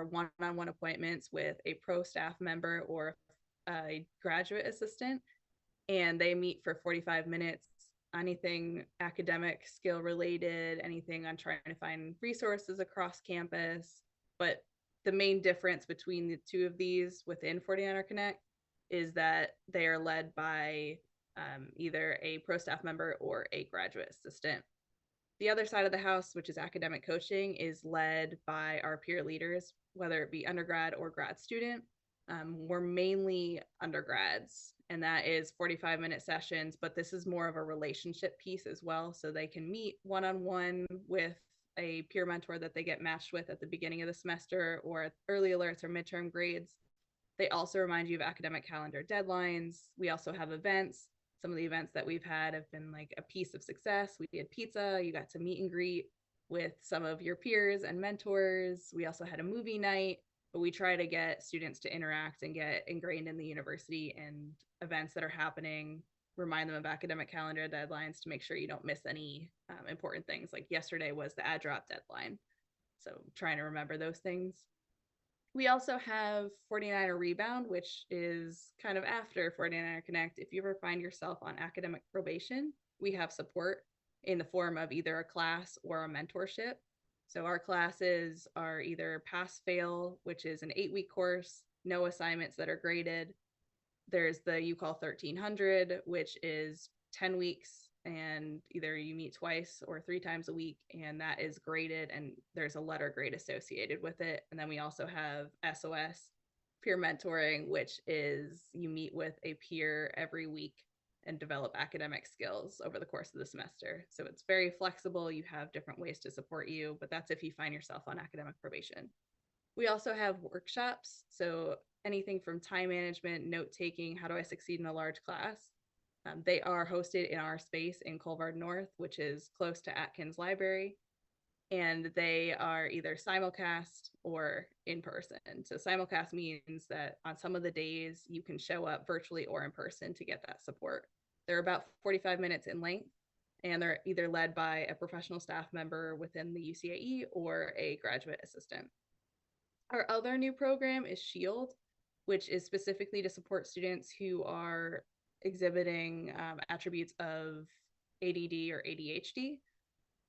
one-on-one appointments with a pro staff member or a graduate assistant, and they meet for 45 minutes. Anything academic, skill related, anything on trying to find resources across campus. But the main difference between the two of these within 49er Connect is that they are led by either a pro staff member or a graduate assistant. The other side of the house, which is academic coaching, is led by our peer leaders, whether it be undergrad or grad student. We're mainly undergrads, and that is 45-minute sessions, but this is more of a relationship piece as well. So they can meet one-on-one with a peer mentor that they get matched with at the beginning of the semester or early alerts or midterm grades. They also remind you of academic calendar deadlines. We also have events. Some of the events that we've had have been like a piece of success. We did pizza. You got to meet and greet with some of your peers and mentors. We also had a movie night, but we try to get students to interact and get ingrained in the university and events that are happening, remind them of academic calendar deadlines to make sure you don't miss any important things. Like yesterday was the ad drop deadline. So trying to remember those things. We also have 49er Rebound, which is kind of after 49er Connect. If you ever find yourself on academic probation, we have support in the form of either a class or a mentorship. So our classes are either pass fail, which is an 8-week course, no assignments that are graded. There's the UCall 1300, which is 10 weeks, and either you meet twice or 3 times a week, and that is graded, and there's a letter grade associated with it. And then we also have SOS, peer mentoring, which is you meet with a peer every week and develop academic skills over the course of the semester. So it's very flexible. You have different ways to support you, but that's if you find yourself on academic probation. We also have workshops. So anything from time management, note taking, how do I succeed in a large class? They are hosted in our space in Colvard North, which is close to Atkins Library. And they are either simulcast or in person. So simulcast means that on some of the days you can show up virtually or in person to get that support. They're about 45 minutes in length, and they're either led by a professional staff member within the UCAE or a graduate assistant. Our other new program is SHIELD, which is specifically to support students who are exhibiting attributes of ADD or ADHD.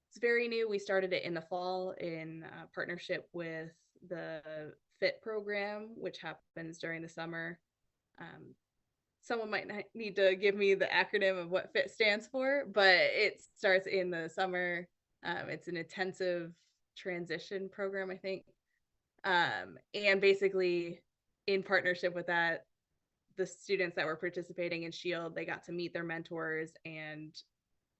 It's very new. We started it in the fall in partnership with the FIT program, which happens during the summer. Someone might need to give me the acronym of what FIT stands for, but it starts in the summer. It's an intensive transition program, I think. And basically, in partnership with that, the students that were participating in SHIELD, they got to meet their mentors and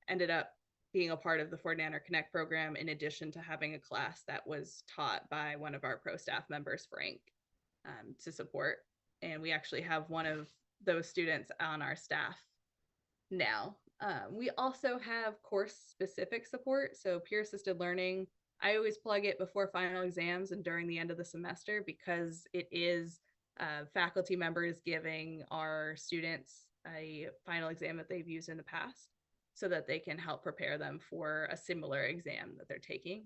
ended up being a part of the 49er Connect program, in addition to having a class that was taught by one of our pro staff members, Frank, to support. And we actually have one of those students on our staff now. We also have course-specific support, so peer-assisted learning. I always plug it before final exams and during the end of the semester, because it is faculty members giving our students a final exam that they've used in the past so that they can help prepare them for a similar exam that they're taking.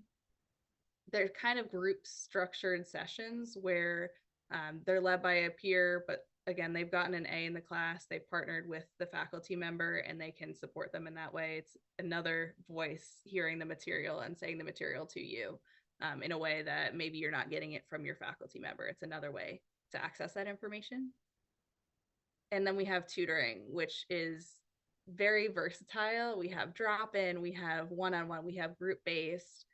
They're kind of group structured sessions where they're led by a peer, but again, they've gotten an A in the class, they've partnered with the faculty member, and they can support them in that way. It's another voice hearing the material and saying the material to you in a way that maybe you're not getting it from your faculty member. It's another way to access that information. And then we have tutoring, which is very versatile. We have drop-in, we have one-on-one, we have group-based,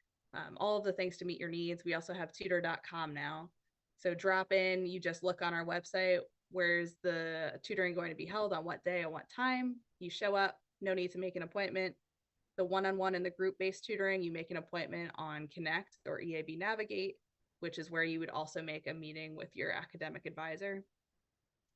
all of the things to meet your needs. We also have tutor.com now. So drop-in, you just look on our website, where's the tutoring going to be held, on what day, on what time. You show up, no need to make an appointment. The one-on-one and the group-based tutoring, you make an appointment on Connect or EAB Navigate, which is where you would also make a meeting with your academic advisor.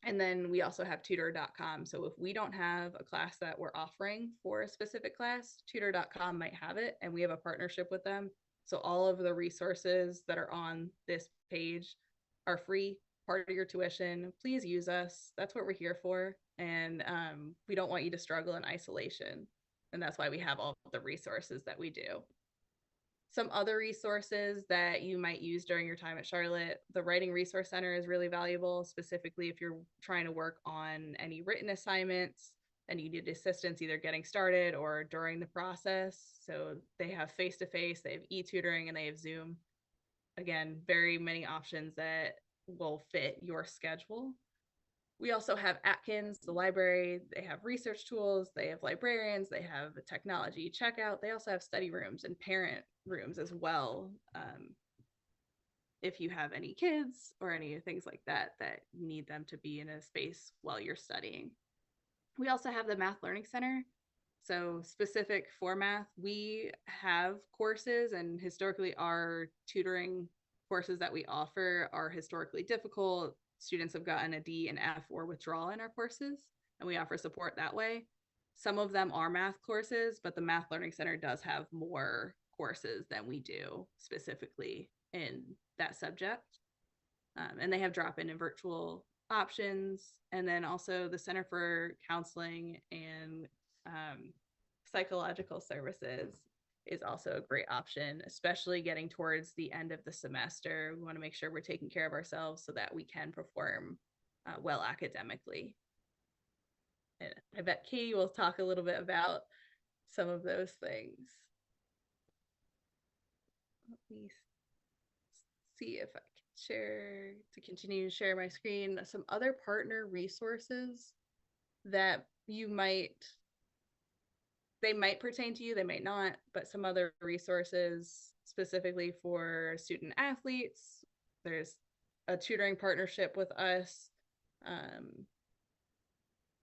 And then we also have tutor.com. So if we don't have a class that we're offering for a specific class, tutor.com might have it, and we have a partnership with them. So all of the resources that are on this page are free, part of your tuition. Please use us. That's what we're here for. And we don't want you to struggle in isolation. And that's why we have all the resources that we do. Some other resources that you might use during your time at Charlotte, the Writing Resource Center is really valuable, specifically if you're trying to work on any written assignments and you need assistance either getting started or during the process. So they have face-to-face, they have e-tutoring, and they have Zoom. Again, very many options that will fit your schedule. We also have Atkins, the library. They have research tools. They have librarians. They have a technology checkout. They also have study rooms and parent rooms as well. If you have any kids or any things like that, that you need them to be in a space while you're studying. We also have the Math Learning Center. So specific for math, we have courses, and historically our tutoring courses that we offer are historically difficult. Students have gotten a D and F or withdrawal in our courses, and we offer support that way. Some of them are math courses, but the Math Learning Center does have more courses than we do specifically in that subject. And they have drop-in and virtual options. And then also the Center for Counseling and Psychological Services is also a great option, especially getting towards the end of the semester. We want to make sure we're taking care of ourselves so that we can perform well academically. And I bet Katie will talk a little bit about some of those things. Let me see if I can share, to continue to share my screen, some other partner resources that you might, they might pertain to you, they might not, but some other resources specifically for student athletes. There's a tutoring partnership with us.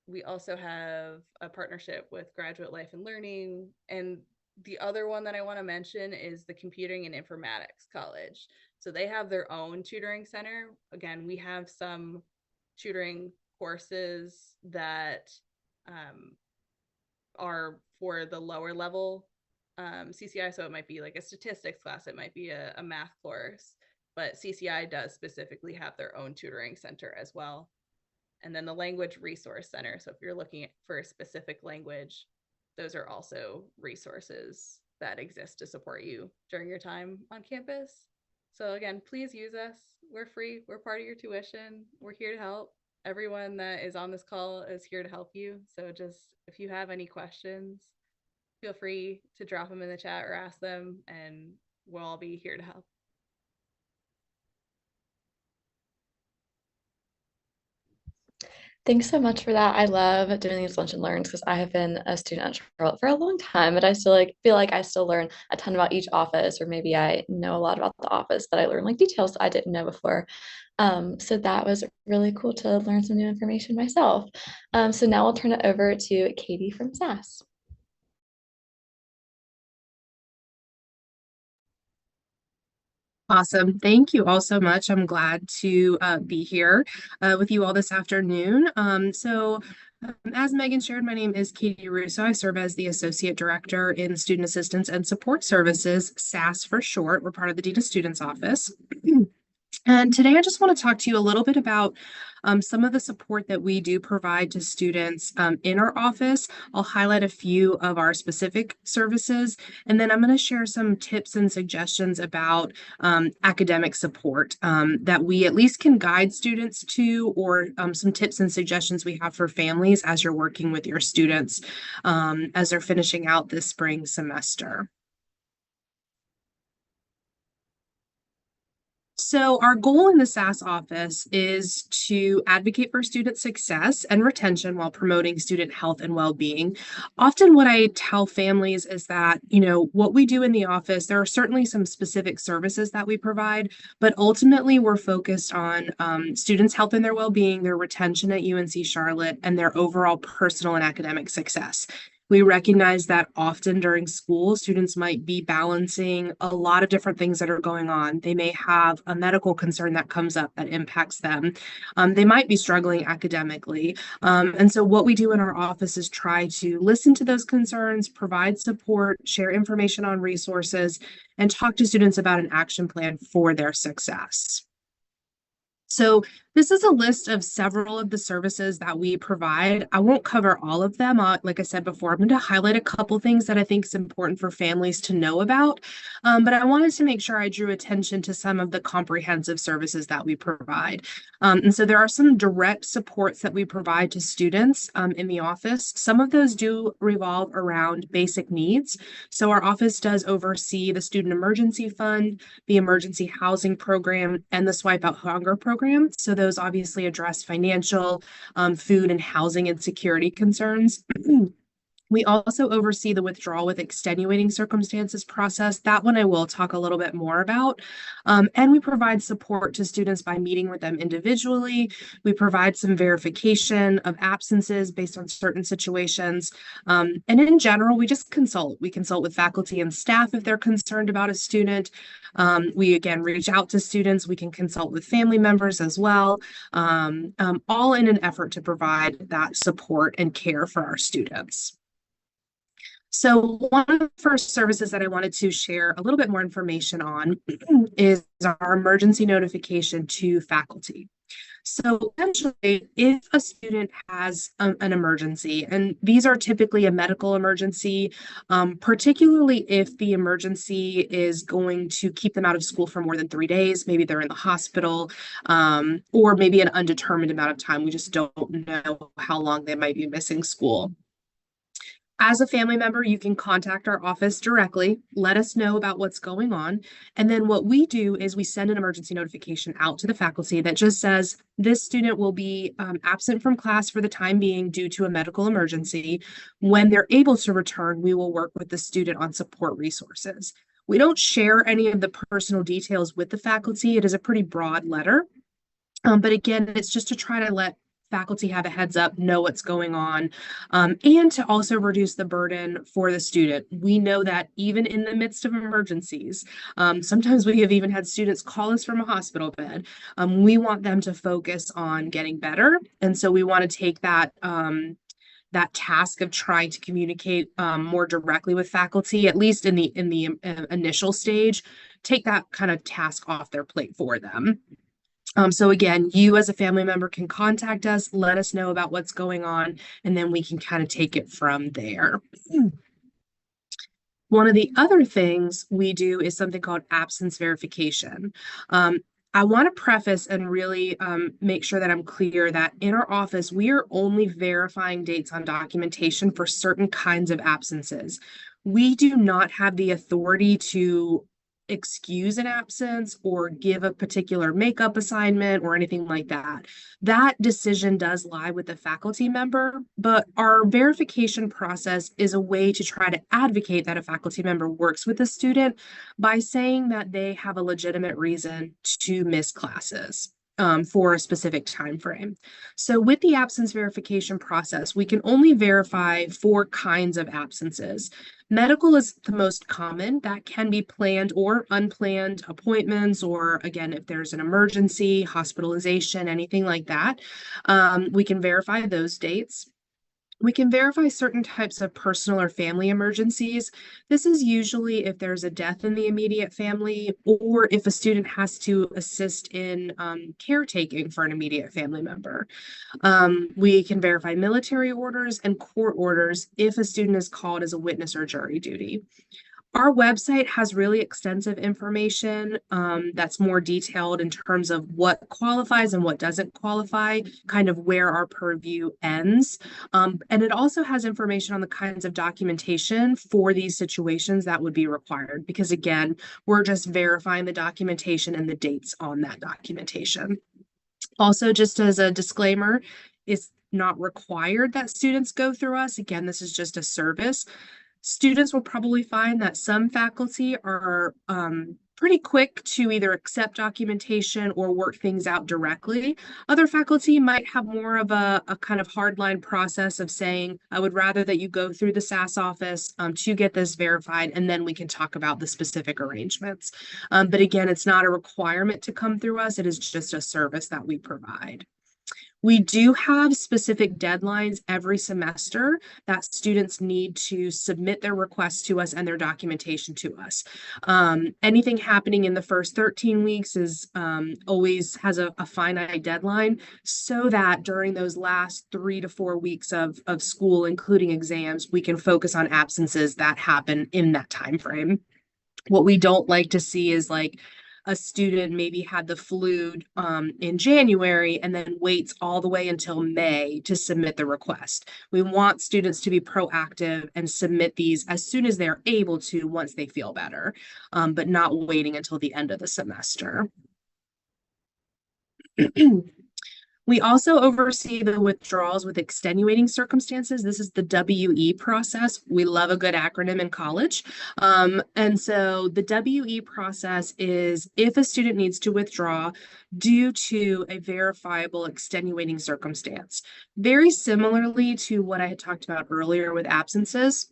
We also have a partnership with Graduate Life and Learning. And the other one that I want to mention is the Computing and Informatics College. So they have their own tutoring center. Again, we have some tutoring courses that are for the lower level CCI. So it might be like a statistics class, it might be a math course, but CCI does specifically have their own tutoring center as well. And then the Language Resource Center. So if you're looking for a specific language, those are also resources that exist to support you during your time on campus. So again, please use us. We're free. We're part of your tuition. We're here to help. Everyone that is on this call is here to help you. So just if you have any questions, feel free to drop them in the chat or ask them, and we'll all be here to help. Thanks so much for that. I love doing these lunch and learns because I have been a student at Charlotte for a long time, but I still feel like I still learn a ton about each office, or maybe I know a lot about the office, but I learn like details I didn't know before. So that was really cool to learn some new information myself. So now I'll turn it over to Katie from SAS. Awesome. Thank you all so much. I'm glad to be here with you all this afternoon. As Megan shared, my name is Katie Russo. I serve as the Associate Director in Student Assistance and Support Services, SAS for short. We're part of the Dean of Students Office. And today I just want to talk to you a little bit about some of the support that we do provide to students in our office. I'll highlight a few of our specific services, and then I'm going to share some tips and suggestions about academic support that we at least can guide students to, or some tips and suggestions we have for families as you're working with your students as they're finishing out this spring semester. So our goal in the SAS office is to advocate for student success and retention while promoting student health and well-being. Often what I tell families is that, what we do in the office, there are certainly some specific services that we provide, but ultimately we're focused on students' health and their well-being, their retention at UNC Charlotte, and their overall personal and academic success. We recognize that often during school, students might be balancing a lot of different things that are going on. They may have a medical concern that comes up that impacts them. They might be struggling academically. And so what we do in our office is try to listen to those concerns, provide support, share information on resources, and talk to students about an action plan for their success. So This is a list of several of the services that we provide. I won't cover all of them. Like I said before, I'm going to highlight a couple things that I think is important for families to know about. But I wanted to make sure I drew attention to some of the comprehensive services that we provide. And so there are some direct supports that we provide to students in the office. Some of those do revolve around basic needs. So our office does oversee the Student Emergency Fund, the Emergency Housing Program, and the Swipe Out Hunger Program. So those obviously address financial, food, and housing insecurity concerns. We also oversee the withdrawal with extenuating circumstances process. That one I will talk a little bit more about. And we provide support to students by meeting with them individually. We provide some verification of absences based on certain situations. And in general, we just consult. We consult with faculty and staff if they're concerned about a student. We, again, reach out to students. We can consult with family members as well, all in an effort to provide that support and care for our students. So one of the first services that I wanted to share a little bit more information on is our emergency notification to faculty. So essentially, if a student has an emergency, and these are typically a medical emergency, particularly if the emergency is going to keep them out of school for more than 3 days, maybe they're in the hospital, or maybe an undetermined amount of time. We just don't know how long they might be missing school. As a family member, you can contact our office directly, let us know about what's going on. And then what we do is we send an emergency notification out to the faculty that just says, this student will be absent from class for the time being due to a medical emergency. When they're able to return, we will work with the student on support resources. We don't share any of the personal details with the faculty. It is a pretty broad letter. But again, it's just to try to let faculty have a heads up, know what's going on, and to also reduce the burden for the student. We know that even in the midst of emergencies, sometimes we have even had students call us from a hospital bed. We want them to focus on getting better. And so we want to take that that task of trying to communicate more directly with faculty, at least in the initial stage, take that kind of task off their plate for them. So again, you as a family member can contact us, let us know about what's going on, and then we can kind of take it from there. One of the other things we do is something called absence verification. I want to preface and really make sure that I'm clear that in our office, we are only verifying dates on documentation for certain kinds of absences. We do not have the authority to excuse an absence or give a particular makeup assignment or anything like that. That decision does lie with the faculty member, but our verification process is a way to try to advocate that a faculty member works with a student by saying that they have a legitimate reason to miss classes. For a specific time frame. So with the absence verification process, we can only verify 4 kinds of absences. Medical is the most common. That can be planned or unplanned appointments, or again, if there's an emergency, hospitalization, anything like that. We can verify those dates. We can verify certain types of personal or family emergencies. This is usually if there's a death in the immediate family or if a student has to assist in caretaking for an immediate family member. We can verify military orders and court orders if a student is called as a witness or jury duty. Our website has really extensive information that's more detailed in terms of what qualifies and what doesn't qualify, kind of where our purview ends. And it also has information on the kinds of documentation for these situations that would be required, because again, we're just verifying the documentation and the dates on that documentation. Also, just as a disclaimer, it's not required that students go through us. Again, this is just a service. Students will probably find that some faculty are pretty quick to either accept documentation or work things out directly. Other faculty might have more of a kind of hardline process of saying, I would rather that you go through the SAS office to get this verified, and then we can talk about the specific arrangements. But again, it's not a requirement to come through us. It is just a service that we provide. We do have specific deadlines every semester that students need to submit their requests to us and their documentation to us. Anything happening in the first 13 weeks is always has a finite deadline, so that during those last 3 to 4 weeks of school, including exams, we can focus on absences that happen in that time frame. What we don't like to see is like a student maybe had the flu in January and then waits all the way until May to submit the request. We want students to be proactive and submit these as soon as they're able to once they feel better, but not waiting until the end of the semester. We also oversee the withdrawals with extenuating circumstances. This is the WE process. We love a good acronym in college. And so the WE process is if a student needs to withdraw due to a verifiable extenuating circumstance. Very similarly to what I had talked about earlier with absences.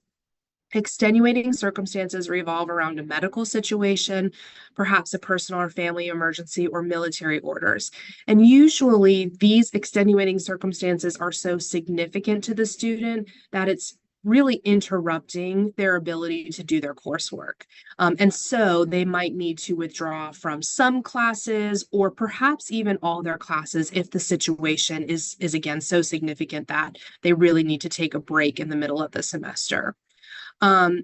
Extenuating circumstances revolve around a medical situation, perhaps a personal or family emergency, or military orders. And usually these extenuating circumstances are so significant to the student that it's really interrupting their ability to do their coursework. And so they might need to withdraw from some classes or perhaps even all their classes if the situation is again so significant that they really need to take a break in the middle of the semester.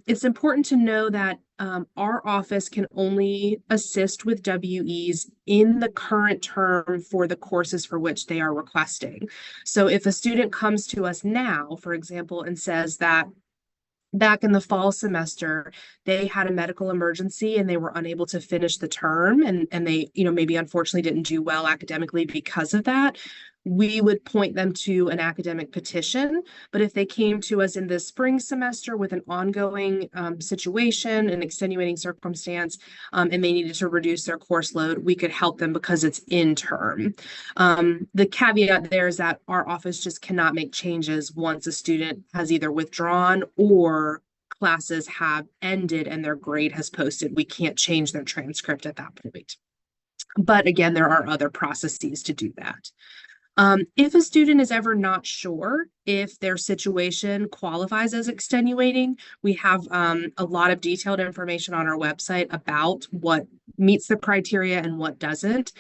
It's important to know that our office can only assist with WEs in the current term for the courses for which they are requesting. So if a student comes to us now, for example, and says that back in the fall semester, they had a medical emergency and they were unable to finish the term and they, maybe unfortunately didn't do well academically because of that, we would point them to an academic petition. But if they came to us in the spring semester with an ongoing situation, an extenuating circumstance, and they needed to reduce their course load, we could help them because it's in term. The caveat there is that our office just cannot make changes once a student has either withdrawn or classes have ended and their grade has posted. We can't change their transcript at that point. But again, there are other processes to do that. If a student is ever not sure if their situation qualifies as extenuating, we have a lot of detailed information on our website about what meets the criteria and what doesn't.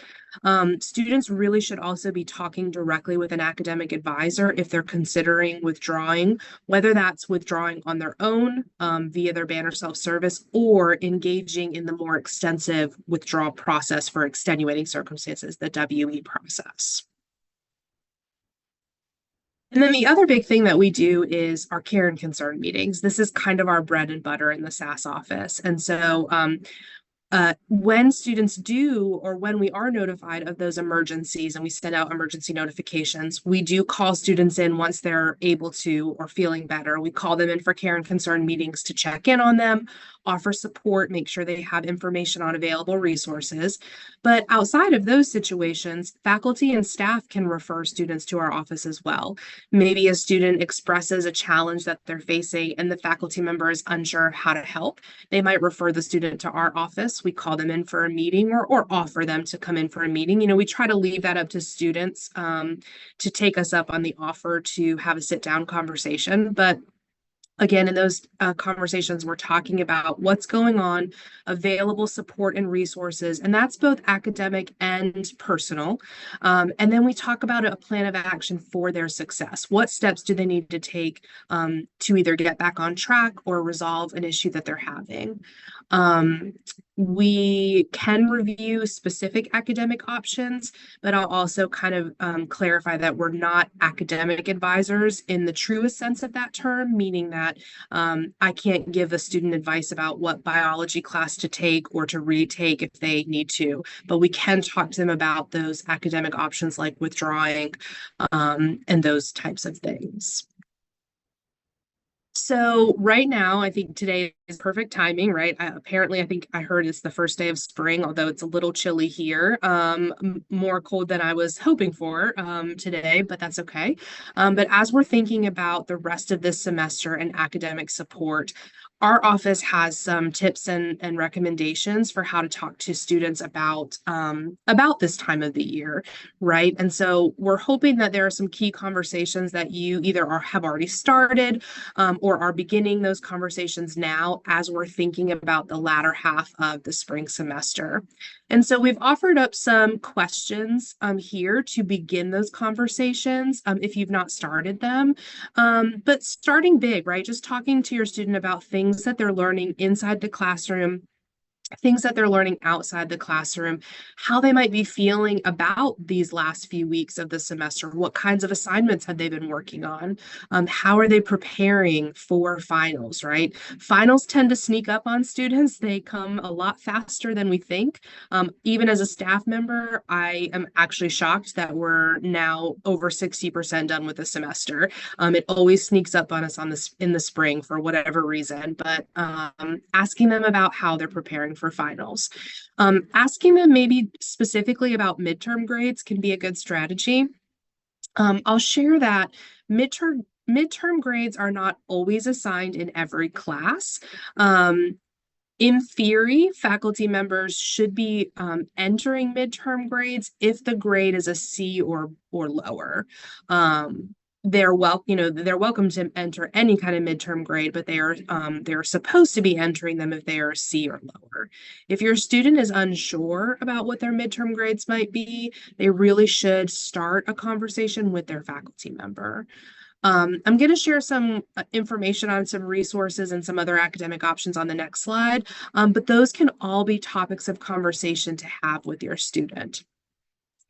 Students really should also be talking directly with an academic advisor if they're considering withdrawing, whether that's withdrawing on their own via their Banner self-service or engaging in the more extensive withdrawal process for extenuating circumstances, the WE process. And then the other big thing that we do is our care and concern meetings. This is kind of our bread and butter in the SAS office. And so when students do, or when we are notified of those emergencies and we send out emergency notifications, we do call students in once they're able to or feeling better. We call them in for care and concern meetings to check in on them, offer support, make sure they have information on available resources. But outside of those situations, faculty and staff can refer students to our office as well. Maybe a student expresses a challenge that they're facing and the faculty member is unsure of how to help. They might refer the student to our office. We call them in for a meeting or offer them to come in for a meeting. We try to leave that up to students to take us up on the offer to have a sit-down conversation. But again, in those conversations, we're talking about what's going on, available support and resources, and that's both academic and personal. And then we talk about a plan of action for their success. What steps do they need to take to either get back on track or resolve an issue that they're having? We can review specific academic options, but I'll also kind of clarify that we're not academic advisors in the truest sense of that term, meaning that I can't give a student advice about what biology class to take or to retake if they need to, but we can talk to them about those academic options like withdrawing and those types of things. So right now, I think today is perfect timing, right? Apparently, I think I heard it's the first day of spring, although it's a little chilly here, more cold than I was hoping for today, but that's okay. But as we're thinking about the rest of this semester and academic support, our office has some tips and recommendations for how to talk to students about this time of the year, right? And so we're hoping that there are some key conversations that you either have already started or are beginning those conversations now as we're thinking about the latter half of the spring semester. And so we've offered up some questions here to begin those conversations if you've not started them. But starting big, right? Just talking to your student about things that they're learning inside the classroom, things that they're learning outside the classroom, how they might be feeling about these last few weeks of the semester, what kinds of assignments have they been working on, how are they preparing for finals, right? Finals tend to sneak up on students. They come a lot faster than we think. Even as a staff member, I am actually shocked that we're now over 60% done with the semester. It always sneaks up on us in the spring for whatever reason, but asking them about how they're preparing for finals. Asking them maybe specifically about midterm grades can be a good strategy. I'll share that midterm grades are not always assigned in every class. In theory, faculty members should be entering midterm grades if the grade is a C or lower. They're welcome to enter any kind of midterm grade, but they're supposed to be entering them if they are C or lower. If your student is unsure about what their midterm grades might be, they really should start a conversation with their faculty member. I'm going to share some information on some resources and some other academic options on the next slide, but those can all be topics of conversation to have with your student.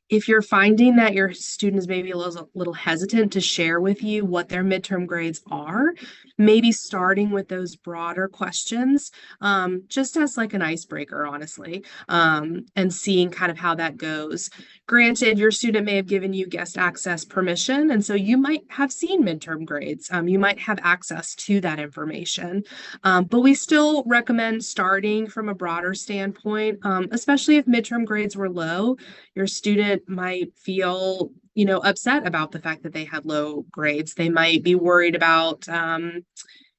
If you're finding that your student is maybe a little hesitant to share with you what their midterm grades are, maybe starting with those broader questions, just as like an icebreaker, honestly, and seeing kind of how that goes. Granted, your student may have given you guest access permission, and so you might have seen midterm grades. You might have access to that information, but we still recommend starting from a broader standpoint, especially if midterm grades were low. Your student might feel, upset about the fact that they had low grades. They might be worried about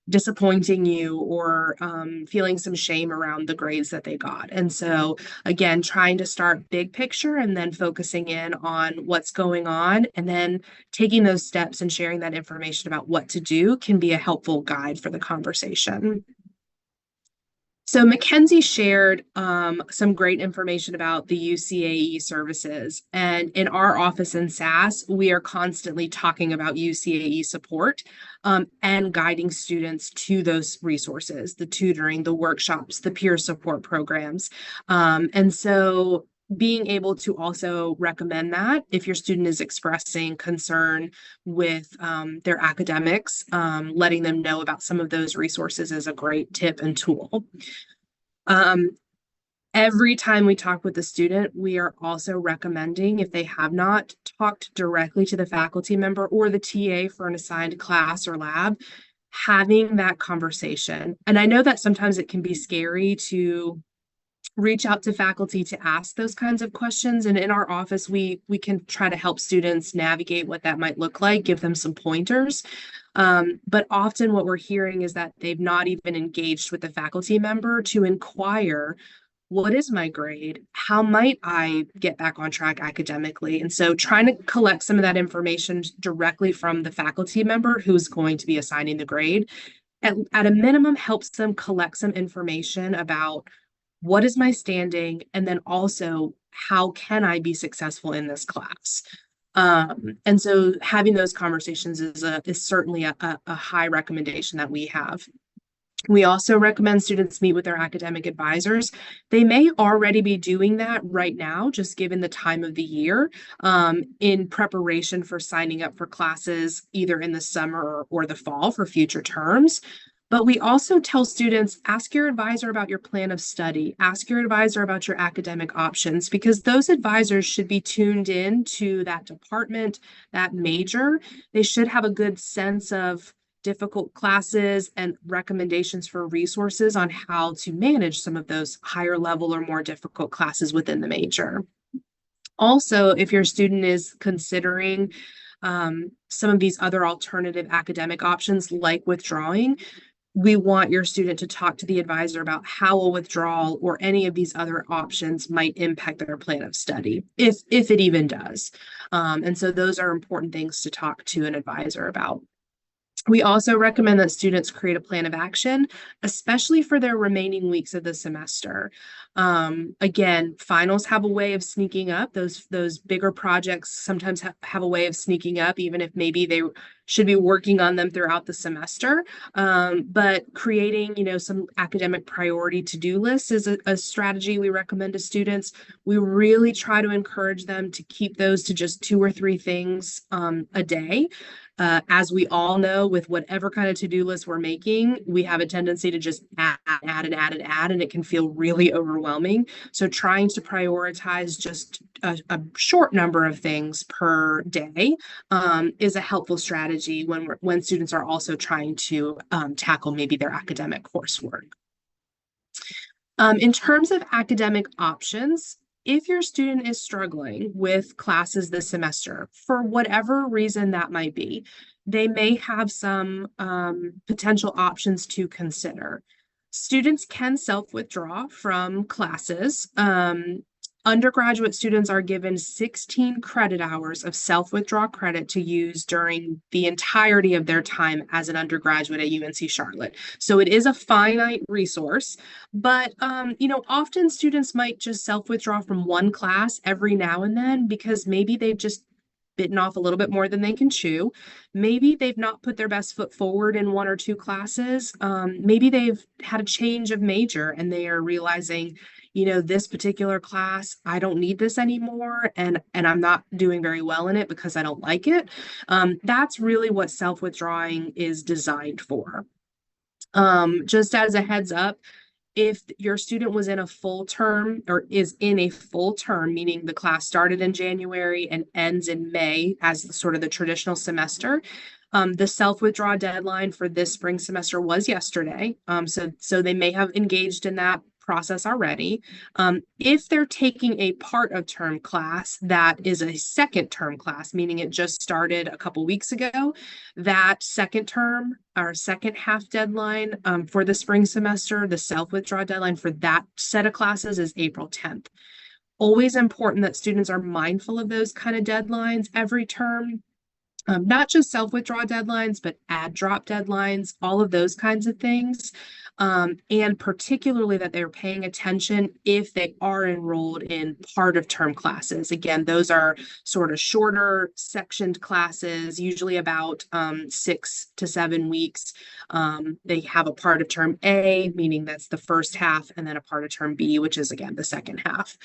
disappointing you or feeling some shame around the grades that they got. And so, again, trying to start big picture and then focusing in on what's going on and then taking those steps and sharing that information about what to do can be a helpful guide for the conversation. So Mackenzie shared some great information about the UCAE services. And in our office in SAS, we are constantly talking about UCAE support and guiding students to those resources, the tutoring, the workshops, the peer support programs. And so being able to also recommend that if your student is expressing concern with their academics, letting them know about some of those resources is a great tip and tool. Every time we talk with the student, we are also recommending, if they have not talked directly to the faculty member or the TA for an assigned class or lab, having that conversation. And I know that sometimes it can be scary to reach out to faculty to ask those kinds of questions. And in our office, we can try to help students navigate what that might look like, give them some pointers. But often what we're hearing is that they've not even engaged with the faculty member to inquire, what is my grade? How might I get back on track academically? And so trying to collect some of that information directly from the faculty member who's going to be assigning the grade, at a minimum, helps them collect some information about what is my standing, and then also how can I be successful in this class? And so having those conversations is certainly a high recommendation that we have. We also recommend students meet with their academic advisors. They may already be doing that right now, just given the time of the year, in preparation for signing up for classes either in the summer or the fall for future terms. But we also tell students, ask your advisor about your plan of study, ask your advisor about your academic options, because those advisors should be tuned in to that department, that major. They should have a good sense of difficult classes and recommendations for resources on how to manage some of those higher level or more difficult classes within the major. Also, if your student is considering some of these other alternative academic options like withdrawing, we want your student to talk to the advisor about how a withdrawal or any of these other options might impact their plan of study, if it even does. And so those are important things to talk to an advisor about. We also recommend that students create a plan of action, especially for their remaining weeks of the semester. Again, finals have a way of sneaking up. Those bigger projects sometimes have a way of sneaking up, even if maybe they should be working on them throughout the semester. But creating, some academic priority to-do lists is a strategy we recommend to students. We really try to encourage them to keep those to just 2 or 3 things a day. As we all know, with whatever kind of to-do list we're making, we have a tendency to just add, and it can feel really overwhelming. So trying to prioritize just a short number of things per day is a helpful strategy when students are also trying to tackle maybe their academic coursework. In terms of academic options, if your student is struggling with classes this semester, for whatever reason that might be, they may have some potential options to consider. Students can self-withdraw from classes. Undergraduate students are given 16 credit hours of self-withdraw credit to use during the entirety of their time as an undergraduate at UNC Charlotte. So it is a finite resource, but often students might just self-withdraw from one class every now and then because maybe they've just bitten off a little bit more than they can chew. Maybe they've not put their best foot forward in 1 or 2 classes. Maybe they've had a change of major and they are realizing, this particular class, I don't need this anymore, and I'm not doing very well in it because I don't like it. That's really what self-withdrawing is designed for. Just as a heads up, if your student was in a full term or is in a full term, meaning the class started in January and ends in May as sort of the traditional semester, the self-withdraw deadline for this spring semester was yesterday. So they may have engaged in that process already. If they're taking a part of term class that is a second term class, meaning it just started a couple weeks ago, that second term or second half deadline for the spring semester, the self-withdraw deadline for that set of classes is April 10th. Always important that students are mindful of those kind of deadlines every term. Not just self-withdraw deadlines, but add drop deadlines, all of those kinds of things. And particularly that they're paying attention if they are enrolled in part of term classes. Again, those are sort of shorter sectioned classes, usually about 6 to 7 weeks. They have a part of term A, meaning that's the first half, and then a part of term B, which is again the second half.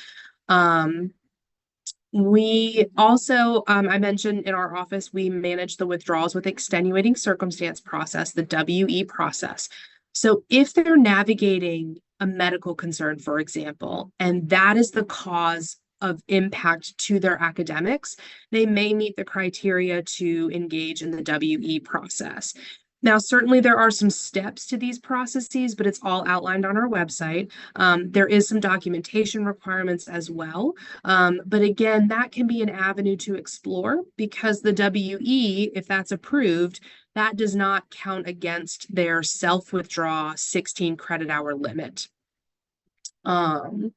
We also, I mentioned in our office, we manage the withdrawals with extenuating circumstance process, the WE process. So if they're navigating a medical concern, for example, and that is the cause of impact to their academics, they may meet the criteria to engage in the WE process. Now, certainly there are some steps to these processes, but it's all outlined on our website. There is some documentation requirements as well. But again, that can be an avenue to explore because the WE, if that's approved, that does not count against their self-withdraw 16 credit hour limit. I'm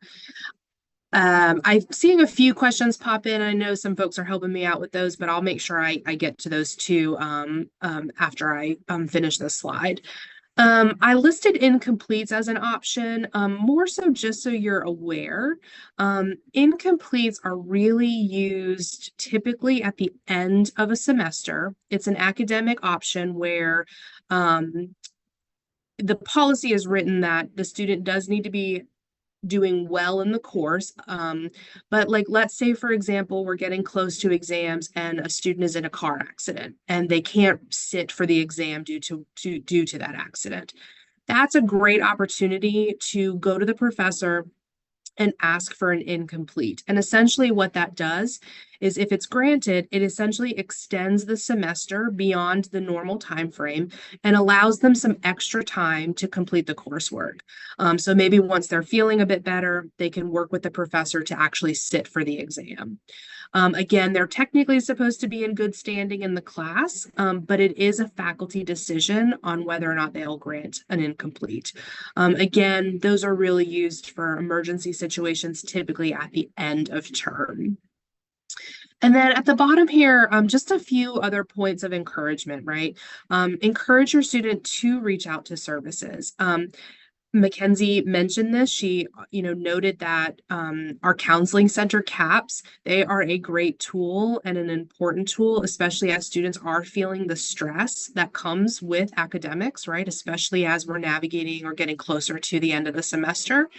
seeing a few questions pop in. I know some folks are helping me out with those, but I'll make sure I get to those too after I finish this slide. I listed incompletes as an option, more so just so you're aware. Incompletes are really used typically at the end of a semester. It's an academic option where the policy is written that the student does need to be doing well in the course. But like, let's say, for example, we're getting close to exams and a student is in a car accident and they can't sit for the exam due to that accident. That's a great opportunity to go to the professor and ask for an incomplete. And essentially what that does is if it's granted, it essentially extends the semester beyond the normal time frame and allows them some extra time to complete the coursework. So maybe once they're feeling a bit better, they can work with the professor to actually sit for the exam. Again, they're technically supposed to be in good standing in the class, but it is a faculty decision on whether or not they'll grant an incomplete. Again, those are really used for emergency situations, typically at the end of term. And then at the bottom here, just a few other points of encouragement, right? Encourage your student to reach out to services. Mackenzie mentioned this. She, noted that our counseling center CAPS, they are a great tool and an important tool, especially as students are feeling the stress that comes with academics, right? Especially as we're navigating or getting closer to the end of the semester.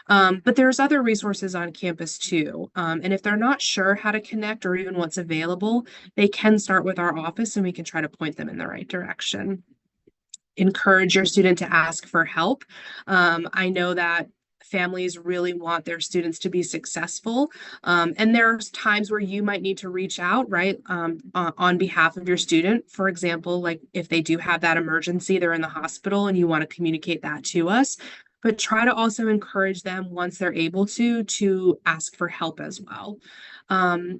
But there's other resources on campus too. And if they're not sure how to connect or even what's available, they can start with our office and we can try to point them in the right direction. Encourage your student to ask for help. I know that families really want their students to be successful. And there's times where you might need to reach out, right, on behalf of your student. For example, like if they do have that emergency, they're in the hospital and you want to communicate that to us. But try to also encourage them once they're able to ask for help as well.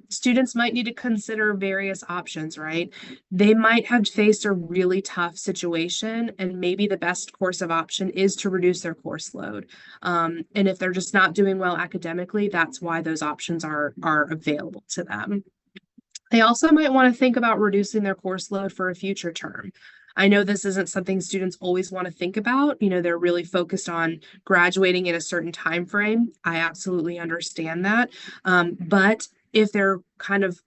Students might need to consider various options, right? They might have faced a really tough situation, and maybe the best course of option is to reduce their course load. And if they're just not doing well academically, that's why those options are available to them. They also might want to think about reducing their course load for a future term. I know this isn't something students always want to think about. They're really focused on graduating in a certain time frame. I absolutely understand that. But if they're kind of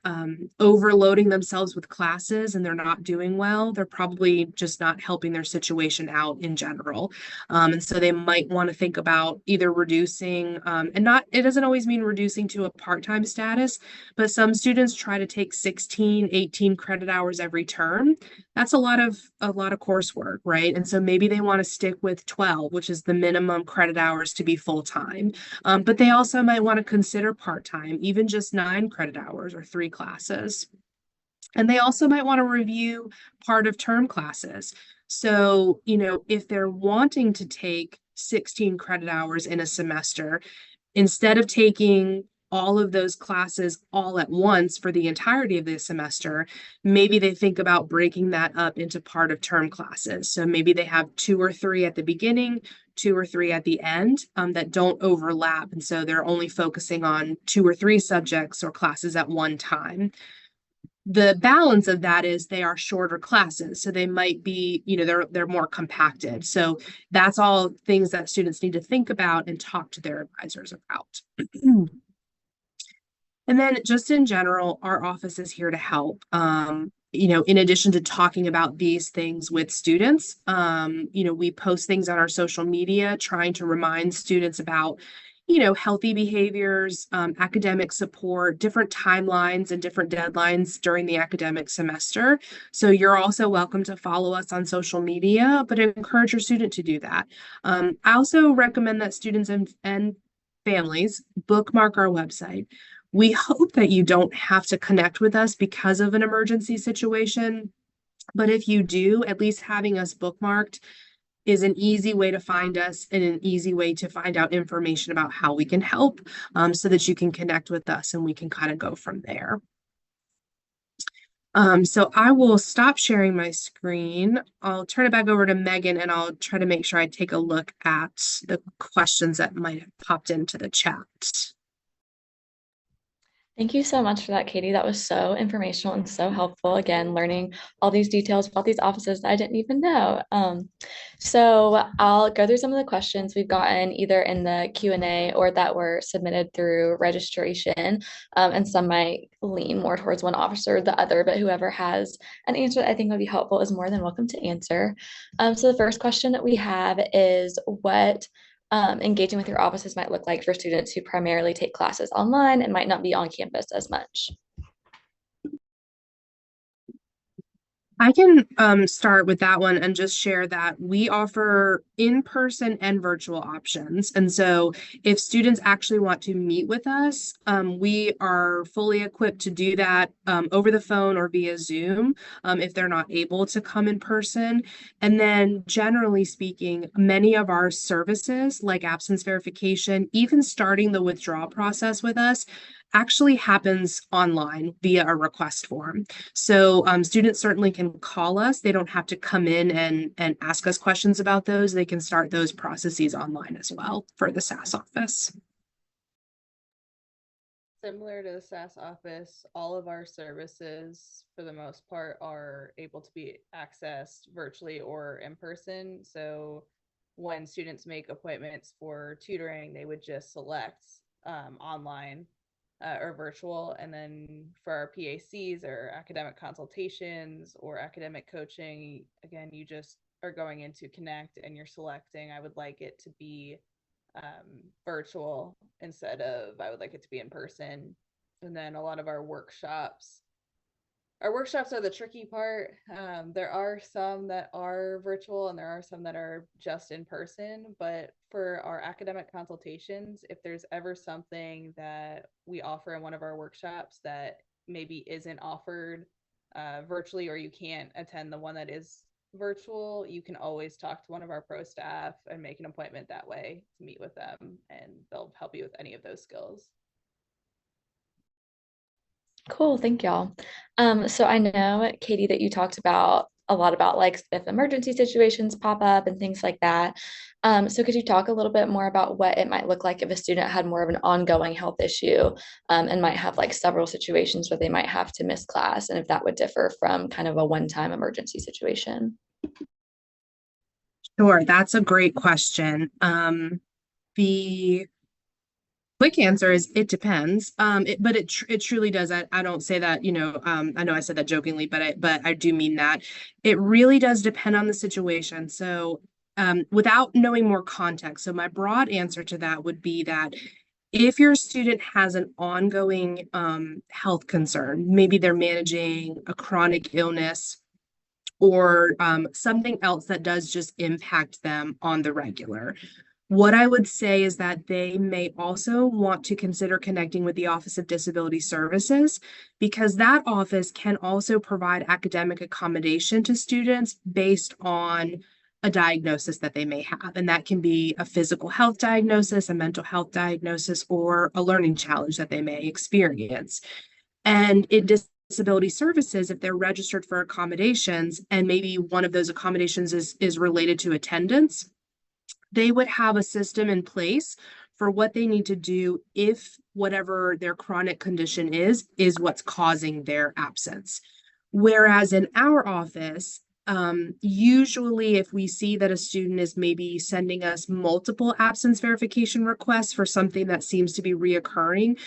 overloading themselves with classes and they're not doing well, they're probably just not helping their situation out in general. And so they might want to think about either reducing, it doesn't always mean reducing to a part-time status, but some students try to take 16, 18 credit hours every term. That's a lot of coursework, right? And so maybe they want to stick with 12, which is the minimum credit hours to be full-time. But they also might want to consider part-time, even just 9 credit hours or 3 classes. And they also might want to review part of term classes. So, if they're wanting to take 16 credit hours in a semester, instead of taking all of those classes all at once for the entirety of the semester, maybe they think about breaking that up into part of term classes. So maybe they have 2 or 3 at the beginning, 2 or 3 at the end, that don't overlap. And so they're only focusing on 2 or 3 subjects or classes at one time. The balance of that is they are shorter classes. So they might be, they're more compacted. So that's all things that students need to think about and talk to their advisors about. And then just in general, our office is here to help. In addition to talking about these things with students, we post things on our social media, trying to remind students about, healthy behaviors, academic support, different timelines and different deadlines during the academic semester. So you're also welcome to follow us on social media, but encourage your student to do that. I also recommend that students and families bookmark our website. We hope that you don't have to connect with us because of an emergency situation, but if you do, at least having us bookmarked is an easy way to find us and an easy way to find out information about how we can help, so that you can connect with us and we can kind of go from there. So I will stop sharing my screen. I'll turn it back over to Megan and I'll try to make sure I take a look at the questions that might have popped into the chat. Thank you so much for that, Katie. That was so informational and so helpful. Again, learning all these details about these offices that I didn't even know. So I'll go through some of the questions we've gotten either in the Q&A or that were submitted through registration. And some might lean more towards one officer or the other, but whoever has an answer that I think would be helpful is more than welcome to answer. So the first question that we have is what engaging with your offices might look like for students who primarily take classes online and might not be on campus as much. I can start with that one and just share that we offer in-person and virtual options. And so if students actually want to meet with us, we are fully equipped to do that over the phone or via Zoom if they're not able to come in person. And then generally speaking, many of our services like absence verification, even starting the withdrawal process with us, actually happens online via a request form. So students certainly can call us. They don't have to come in and ask us questions about those. They can start those processes online as well for the SAS office. Similar to the SAS office, all of our services, for the most part, are able to be accessed virtually or in person. So when students make appointments for tutoring, they would just select online or virtual. And then for our PACs or academic consultations or academic coaching, again, you just are going into Connect and you're selecting, I would like it to be virtual instead of I would like it to be in person. And then a lot of our workshops are the tricky part. There are some that are virtual and there are some that are just in person. But for our academic consultations, if there's ever something that we offer in one of our workshops that maybe isn't offered virtually, or you can't attend the one that is virtual, you can always talk to one of our pro staff and make an appointment that way to meet with them, and they'll help you with any of those skills. Cool, thank y'all. So I know, Katie, that you talked about a lot about like if emergency situations pop up and things like that. So could you talk a little bit more about what it might look like if a student had more of an ongoing health issue, and might have like several situations where they might have to miss class, and if that would differ from kind of a one-time emergency situation? Sure, that's a great question. The quick answer is it depends. But it truly does. I don't say that, I know I said that jokingly, but I do mean that. It really does depend on the situation. So without knowing more context, so my broad answer to that would be that if your student has an ongoing health concern, maybe they're managing a chronic illness or something else that does just impact them on the regular. What I would say is that they may also want to consider connecting with the Office of Disability Services because that office can also provide academic accommodation to students based on a diagnosis that they may have. And that can be a physical health diagnosis, a mental health diagnosis, or a learning challenge that they may experience. And in disability services, if they're registered for accommodations and maybe one of those accommodations is related to attendance, they would have a system in place for what they need to do if whatever their chronic condition is what's causing their absence. Whereas in our office, usually if we see that a student is maybe sending us multiple absence verification requests for something that seems to be reoccurring,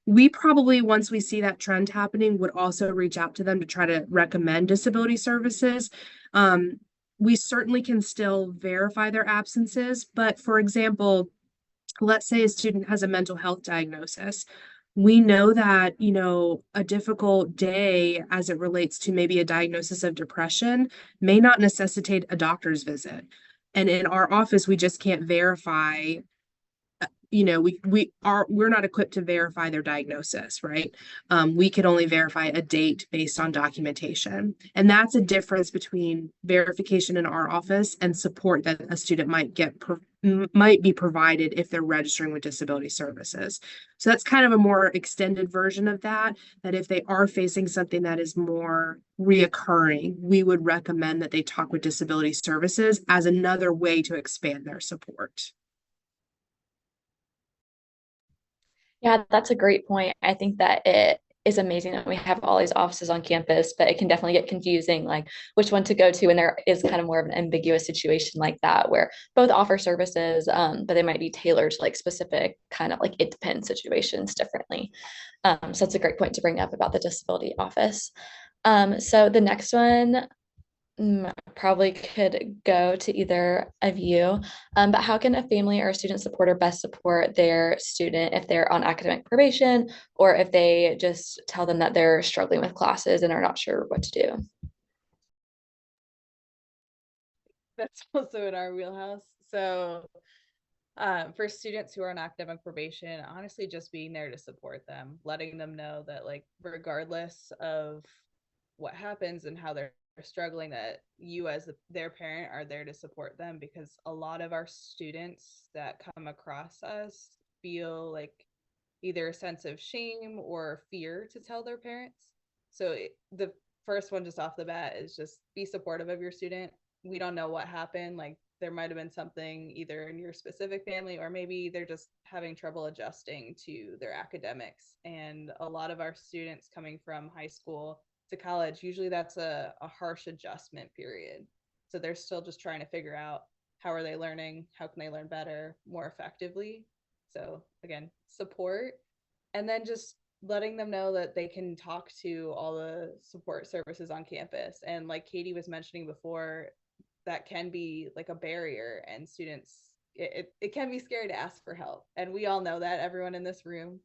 we probably, once we see that trend happening, would also reach out to them to try to recommend disability services. We certainly can still verify their absences, but for example, let's say a student has a mental health diagnosis. We know that, a difficult day as it relates to maybe a diagnosis of depression may not necessitate a doctor's visit. And in our office, we just can't verify, we're not equipped to verify their diagnosis, right? We could only verify a date based on documentation. And that's a difference between verification in our office and support that a student might be provided if they're registering with disability services. So that's kind of a more extended version of that if they are facing something that is more reoccurring, we would recommend that they talk with disability services as another way to expand their support. Yeah, that's a great point. I think that it is amazing that we have all these offices on campus, but it can definitely get confusing, like which one to go to. And there is kind of more of an ambiguous situation like that where both offer services, but they might be tailored to like specific kind of like it depends situations differently. So that's a great point to bring up about the disability office. So the next one probably could go to either of you. But how can a family or a student supporter best support their student if they're on academic probation or if they just tell them that they're struggling with classes and are not sure what to do? that's also in our wheelhouse. So for students who are on academic probation, honestly, just being there to support them, letting them know that, like, regardless of what happens and how they're struggling, that you as their parent are there to support them, because a lot of our students that come across us feel like either a sense of shame or fear to tell their parents. So the first one just off the bat is just be supportive of your student. We don't know what happened. Like, there might have been something either in your specific family, or maybe they're just having trouble adjusting to their academics. And a lot of our students coming from high school to college, usually that's a harsh adjustment period. So they're still just trying to figure out, how are they learning? How can they learn better, more effectively? So again, support, and then just letting them know that they can talk to all the support services on campus. And like Katie was mentioning before, that can be like a barrier, and students, it can be scary to ask for help. And we all know that, everyone in this room.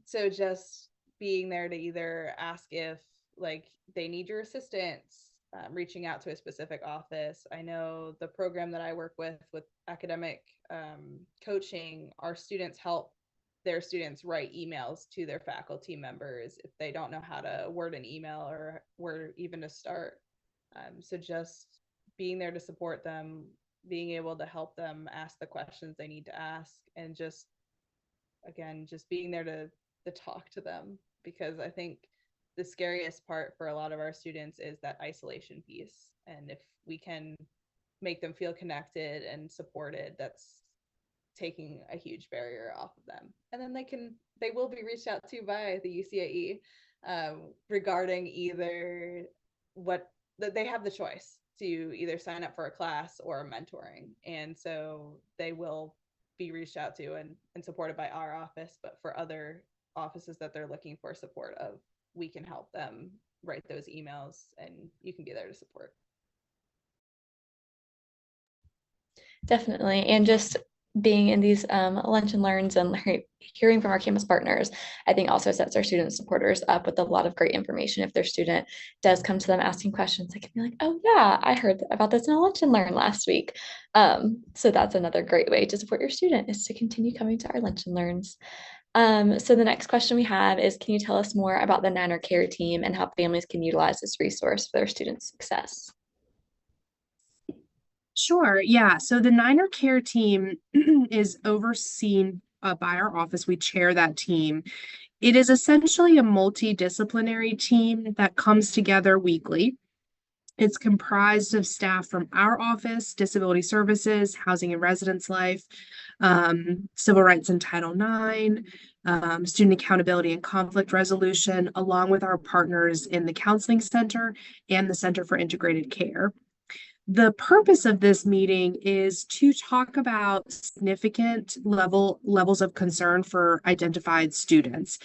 So just being there to either ask if, like, they need your assistance, reaching out to a specific office. I know the program that I work with academic coaching, our students help their students write emails to their faculty members if they don't know how to word an email or where even to start. So just being there to support them, being able to help them ask the questions they need to ask, and just, again, just being there to talk to them, because I think the scariest part for a lot of our students is that isolation piece. And if we can make them feel connected and supported, that's taking a huge barrier off of them. And then they will be reached out to by the UCAE regarding either what they have the choice to either sign up for a class or mentoring. And so they will be reached out to and supported by our office. But for other offices that they're looking for support of, we can help them write those emails, and you can be there to support. Definitely. And just being in these lunch and learns and hearing from our campus partners, I think also sets our student supporters up with a lot of great information. If their student does come to them asking questions, they can be like, oh yeah, I heard about this in a lunch and learn last week. So that's another great way to support your student, is to continue coming to our lunch and learns. So the next question we have is, can you tell us more about the Niner Care Team and how families can utilize this resource for their students' success? Sure. Yeah. So the Niner Care Team is overseen by our office. We chair that team. It is essentially a multidisciplinary team that comes together weekly. It's comprised of staff from our office, disability services, housing and residence life, civil rights and Title IX, student accountability and conflict resolution, along with our partners in the counseling center and the Center for Integrated Care. The purpose of this meeting is to talk about significant levels of concern for identified students.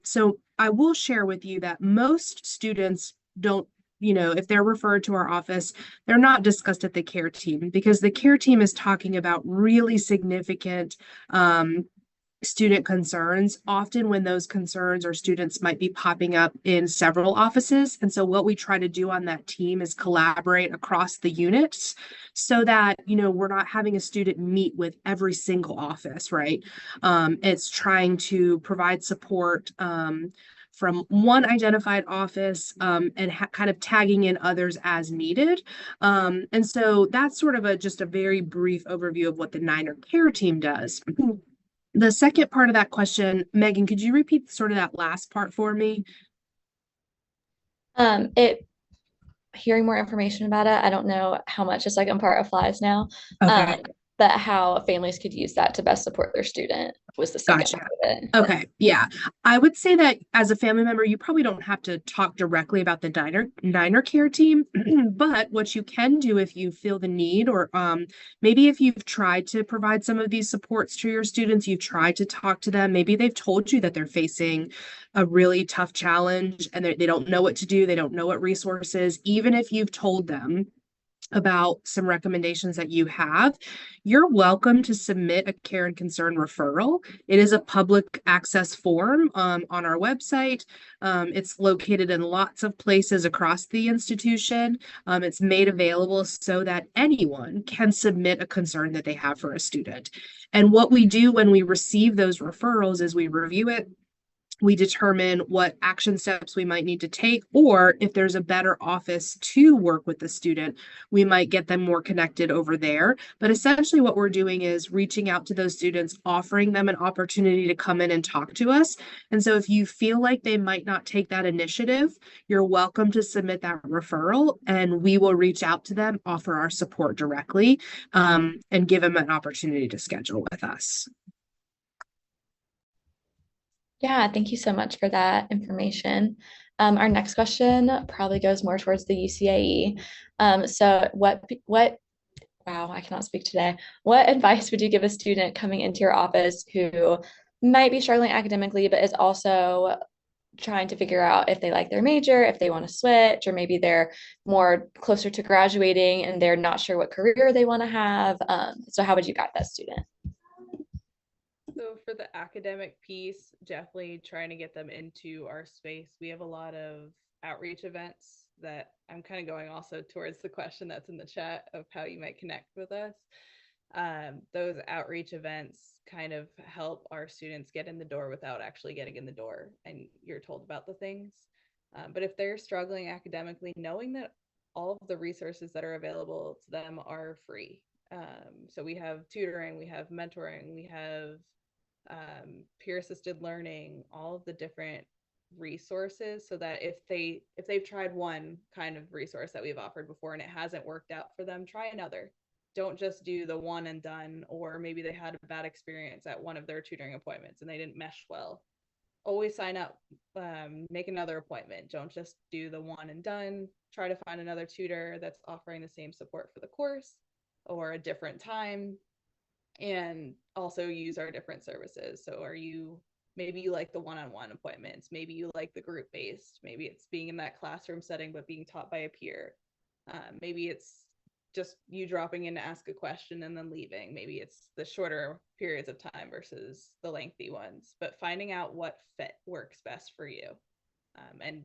So I will share with you that most students don't, if they're referred to our office, they're not discussed at the care team, because the care team is talking about really significant student concerns, often when those concerns or students might be popping up in several offices. And so what we try to do on that team is collaborate across the units so that, we're not having a student meet with every single office, right? It's trying to provide support from one identified office and kind of tagging in others as needed. And so that's sort of just a very brief overview of what the Niner Care Team does. The second part of that question, Megan, could you repeat sort of that last part for me? It hearing more information about it. I don't know how much the second part applies now, Okay. but how families could use that to best support their student was the second Gotcha. part of it. Okay. Yeah. I would say that as a family member, you probably don't have to talk directly about the Niner Care Team, but what you can do if you feel the need, or maybe if you've tried to provide some of these supports to your students, you've tried to talk to them, maybe they've told you that they're facing a really tough challenge and they don't know what to do, they don't know what resources, even if you've told them about some recommendations that you have, you're welcome to submit a care and concern referral. It is a public access form on our website. It's located in lots of places across the institution. It's made available so that anyone can submit a concern that they have for a student. And what we do when we receive those referrals is we review it, we determine what action steps we might need to take, or if there's a better office to work with the student, we might get them more connected over there. But essentially what we're doing is reaching out to those students, offering them an opportunity to come in and talk to us. And so if you feel like they might not take that initiative, you're welcome to submit that referral, and we will reach out to them, offer our support directly, and give them an opportunity to schedule with us. Yeah, thank you so much for that information. Our next question probably goes more towards the UCAE. So wow, I cannot speak today. What advice would you give a student coming into your office who might be struggling academically, but is also trying to figure out if they like their major, if they want to switch, or maybe they're more closer to graduating and they're not sure what career they want to have? So how would you guide that student? So for the academic piece, definitely trying to get them into our space. We have a lot of outreach events that I'm kind of going also towards the question that's in the chat of how you might connect with us. Those outreach events kind of help our students get in the door without actually getting in the door, and you're told about the things. But if they're struggling academically, knowing that all of the resources that are available to them are free. So we have tutoring, we have mentoring, we have peer assisted learning, all of the different resources, so that if they've tried one kind of resource that we've offered before and it hasn't worked out for them, try another. Don't just do the one and done, or maybe they had a bad experience at one of their tutoring appointments and they didn't mesh well. Always sign up, make another appointment. Don't just do the one and done. Try to find another tutor that's offering the same support for the course or a different time, and also use our different services. So maybe you like the one-on-one appointments, maybe you like the group-based, maybe it's being in that classroom setting but being taught by a peer. Maybe it's just you dropping in to ask a question and then leaving. Maybe it's the shorter periods of time versus the lengthy ones, but finding out what fit works best for you. And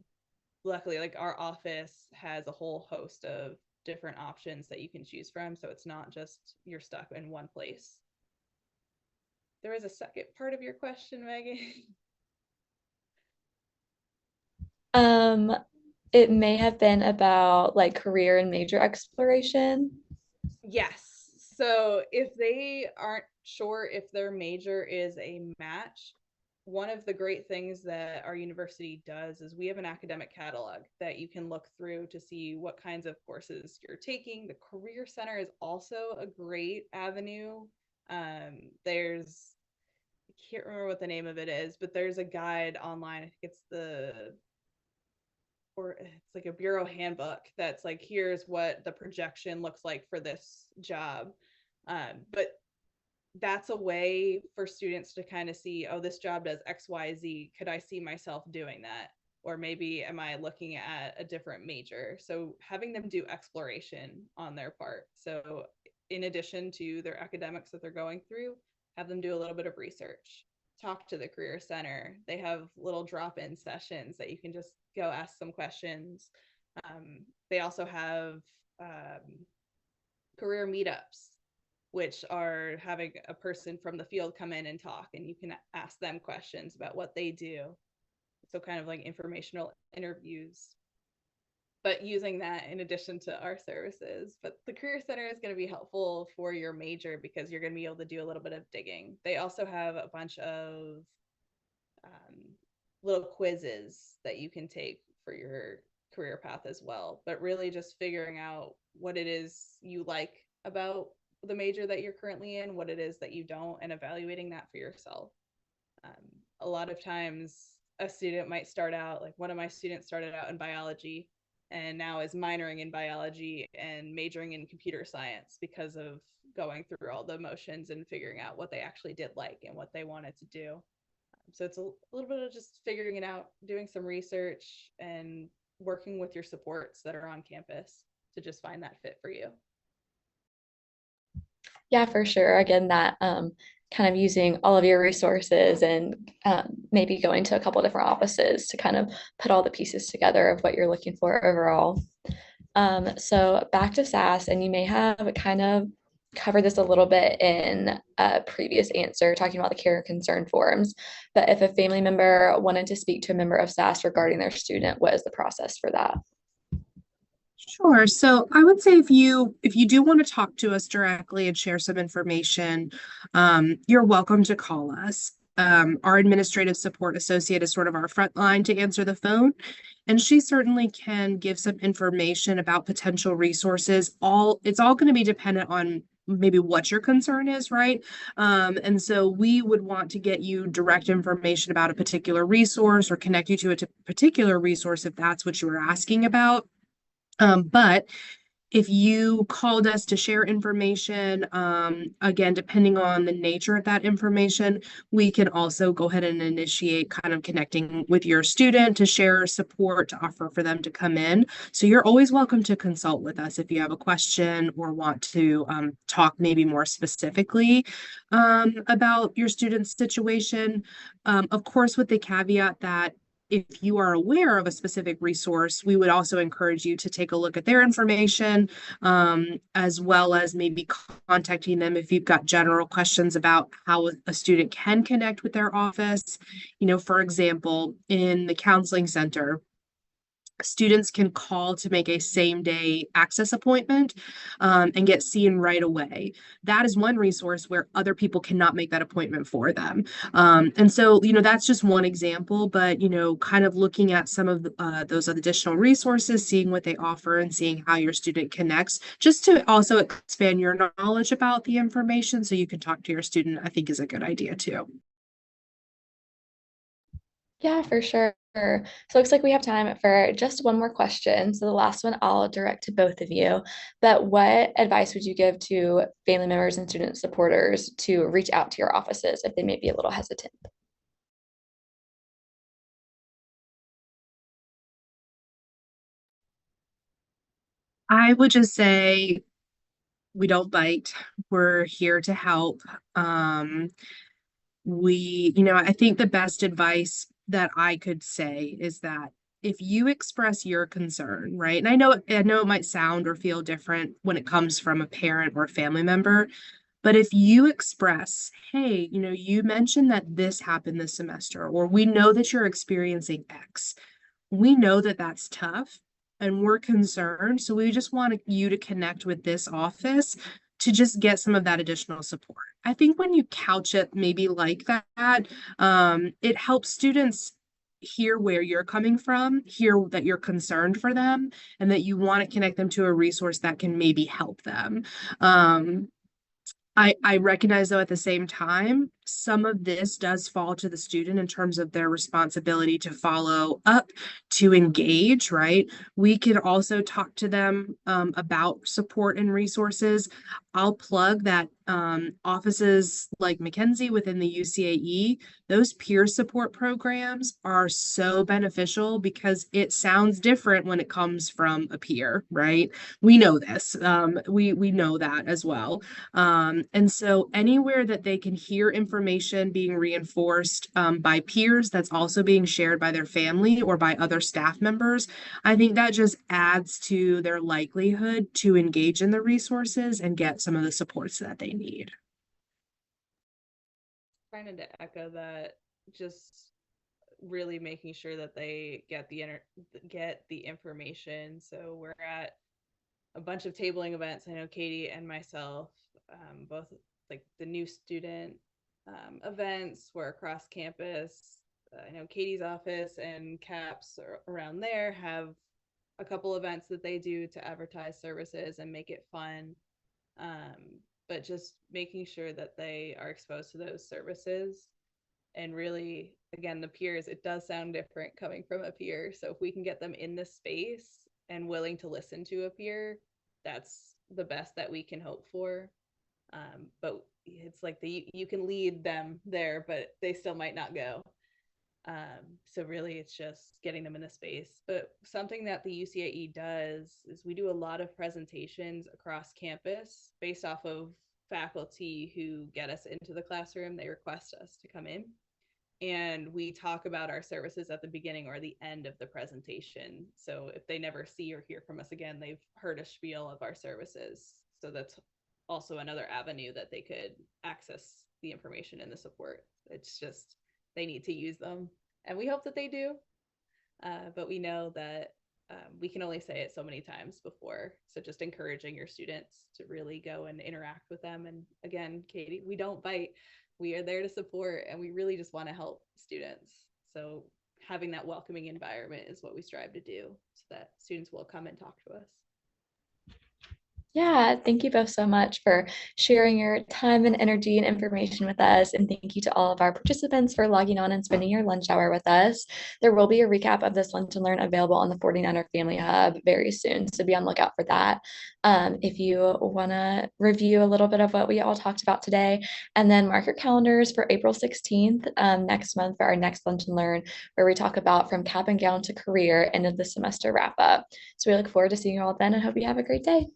luckily, like, our office has a whole host of different options that you can choose from, so it's not just you're stuck in one place. There was a second part of your question, Megan. Um, it may have been about like career and major exploration. Yes. So if they aren't sure if their major is a match, one of the great things that our university does is we have an academic catalog that you can look through to see what kinds of courses you're taking. The Career Center is also a great avenue. There's, I can't remember what the name of it is, but there's a guide online. I think it's or it's like a bureau handbook that's like, here's what the projection looks like for this job. But that's a way for students to kind of see, oh, this job does XYZ. Could I see myself doing that? Or maybe am I looking at a different major? So having them do exploration on their part. So in addition to their academics that they're going through, have them do a little bit of research, talk to the Career Center. They have little drop-in sessions that you can just go ask some questions. They also have career meetups, which are having a person from the field come in and talk, and you can ask them questions about what they do. So kind of like informational interviews, but using that in addition to our services. But the Career Center is going to be helpful for your major because you're going to be able to do a little bit of digging. They also have a bunch of little quizzes that you can take for your career path as well, but really just figuring out what it is you like about the major that you're currently in, what it is that you don't, and evaluating that for yourself. A lot of times a student might start out, like one of my students started out in biology and now is minoring in biology and majoring in computer science because of going through all the motions and figuring out what they actually did like and what they wanted to do. So it's a little bit of just figuring it out, doing some research, and working with your supports that are on campus. to just find that fit for you. Yeah, for sure. Again, that kind of using all of your resources and maybe going to a couple different offices to kind of put all the pieces together of what you're looking for overall. So back to SAS, and you may have kind of covered this a little bit in a previous answer, talking about the care and concern forms. But if a family member wanted to speak to a member of SAS regarding their student, what is the process for that? Sure. So I would say if you do want to talk to us directly and share some information, you're welcome to call us. Our administrative support associate is sort of our front line to answer the phone, and she certainly can give some information about potential resources. It's all going to be dependent on maybe what your concern is, right? And so we would want to get you direct information about a particular resource or connect you to a particular resource if that's what you were asking about. But if you called us to share information, again, depending on the nature of that information, we can also go ahead and initiate kind of connecting with your student to share support, to offer for them to come in. So you're always welcome to consult with us if you have a question or want to talk maybe more specifically about your student's situation. Of course, with the caveat that if you are aware of a specific resource, we would also encourage you to take a look at their information, as well as maybe contacting them if you've got general questions about how a student can connect with their office. For example, in the counseling center, students can call to make a same-day access appointment and get seen right away. That is one resource where other people cannot make that appointment for them. And so, that's just one example, but, kind of looking at some of those additional resources, seeing what they offer and seeing how your student connects, just to also expand your knowledge about the information so you can talk to your student, I think is a good idea too. Yeah, for sure. So it looks like we have time for just one more question. So the last one I'll direct to both of you. But what advice would you give to family members and student supporters to reach out to your offices if they may be a little hesitant? I would just say we don't bite. We're here to help. I think the best advice that I could say is that if you express your concern, right? And I know it might sound or feel different when it comes from a parent or a family member, but if you express, hey, you mentioned that this happened this semester, or we know that you're experiencing X, we know that that's tough and we're concerned. So we just want you to connect with this office to just get some of that additional support. I think when you couch it maybe like that, it helps students hear where you're coming from, hear that you're concerned for them, and that you want to connect them to a resource that can maybe help them. I recognize though at the same time, some of this does fall to the student in terms of their responsibility to follow up, to engage, right? We can also talk to them about support and resources. I'll plug that offices like Mackenzie within the UCAE, those peer support programs are so beneficial because it sounds different when it comes from a peer, right? We know this. We know that as well. And so anywhere that they can hear information being reinforced by peers that's also being shared by their family or by other staff members, I think that just adds to their likelihood to engage in the resources and get some of the supports that they need. Trying to echo that, just really making sure that they get the information. So we're at a bunch of tabling events. I know Katie and myself, both like the new student events, we're across campus. I know Katie's office and CAPS around there have a couple events that they do to advertise services and make it fun. But just making sure that they are exposed to those services, and really, again, the peers, it does sound different coming from a peer. So if we can get them in the space and willing to listen to a peer, that's the best that we can hope for. But it's like you can lead them there, but they still might not go. So really it's just getting them in the space. But something that the UCIE does is we do a lot of presentations across campus based off of faculty who get us into the classroom. They request us to come in, and we talk about our services at the beginning or the end of the presentation. So if they never see or hear from us again, they've heard a spiel of our services. So that's also another avenue that they could access the information and the support. It's just they need to use them, and we hope that they do. But we know that we can only say it so many times before. So just encouraging your students to really go and interact with them. And again, Katie, we don't bite. We are there to support, and we really just want to help students. So having that welcoming environment is what we strive to do, so that students will come and talk to us. Yeah, thank you both so much for sharing your time and energy and information with us. And thank you to all of our participants for logging on and spending your lunch hour with us. There will be a recap of this Lunch and Learn available on the 49er Family Hub very soon, so be on the lookout for that. If you want to review a little bit of what we all talked about today, and then mark your calendars for April 16th next month for our next Lunch and Learn, where we talk about from cap and gown to career, end of the semester wrap up. So we look forward to seeing you all then and hope you have a great day.